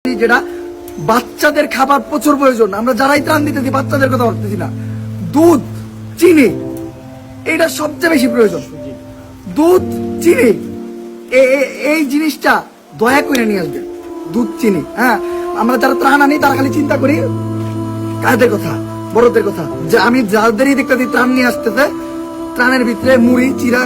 যেটা বাচ্চাদের খাবার প্রচুর প্রয়োজন। আমরা যারাই ত্রাণ দিতেছি বাচ্চাদের কথা ভাবতেছি না। দুধ, চিনি, এটা সবচেয়ে বেশি প্রয়োজন। দুধ, চিনি, এই জিনিসটা দয়া করে নিয়ে আসবেন। দুধ, চিনি। হ্যাঁ, আমরা যারা ত্রাণ আনি তারা খালি চিন্তা করি কাদের কথা, বড়দের কথা। যে আমি যাদেরই দেখতেছি ত্রাণ নিয়ে আসতেছে, ত্রাণের ভিতরে মুড়ি চিরা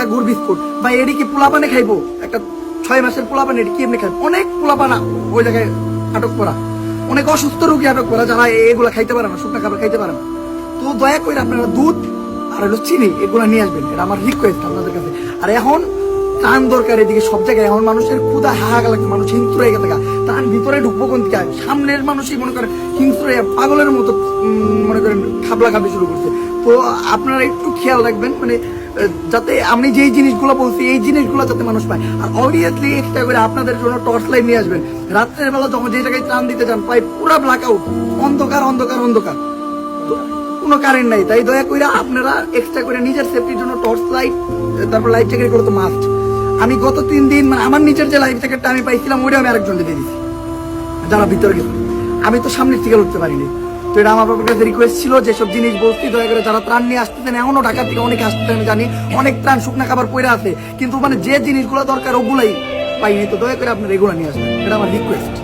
গুড় বিস্কুট, বা এটি কি পোলাপানে খাইবো? একটা 6 মাসের পোলাপান এটি কি এমনি খাইবো? অনেক পোলাপানা ওই জায়গায় আটক করা, অনেক অসুস্থ রোগী আটক করা যারা এগুলা খাইতে পারে না, শুকনো খাবার খাইতে পারে না। তো দয়া করে আপনারা দুধ আর হলো চিনি এগুলা নিয়ে আসবেন, এটা আমার রিকোয়েস্ট আপনাদের কাছে। আর এখন ত্রাণ দরকার, এদিকে সব জায়গায় এখন মানুষের ক্ষুধা হাহাকার লাগছে, মানুষ হিংস্র হয়ে গেছে। ত্রাণ ভিতরে ঢুকবো কোন দিকে? সামনের মানুষই মনে করেন হিংস্র হয়ে পাগলের মতো মনে করেন খাবলা খাবি শুরু করছে। তো আপনারা একটু খেয়াল রাখবেন, মানে যাতে আমি যেই জিনিসগুলো বলছি এই জিনিসগুলো যাতে মানুষ পায়। আর অবভিয়াসলি এক্সট্রা করে আপনাদের জন্য টর্চ লাইট নিয়ে আসবেন। রাত্রের বেলা যখন যে জায়গায় ত্রাণ দিতে যান পাই পুরা ব্ল্যাক আউট, অন্ধকার অন্ধকার অন্ধকার, কোনো কারেন্ট নাই। তাই দয়া করে আপনারা এক্সট্রা করে নিজের সেফটির জন্য টর্চ লাইট, তারপর লাইফ জ্যাকেট করে তো মাস্ট। আমি গত 3 দিন মানে আমার নিজের যে লাইফ জ্যাকেটটা আমি পাইছিলাম ওইটা আমি আরেকজনকে দিয়ে দিচ্ছি যারা ভিতরে গেছে। আমি তো সামনের থেকে উঠতে পারিনি। তো এটা আমার বাবার কাছে রিকোয়েস্ট ছিল, যেসব জিনিস বলছি দয়া করে যারা ত্রাণ নিয়ে আসতেছেন, এখনো ঢাকা থেকে অনেকে আসতেছে আমি জানি, অনেক ত্রাণ শুকনা খাবার পড়ে আছে, কিন্তু মানে যে জিনিসগুলো দরকার ওগুলাই পাইনি। তো দয়া করে আপনারা এগুলো নিয়ে আসবেন, এটা আমার রিকোয়েস্ট।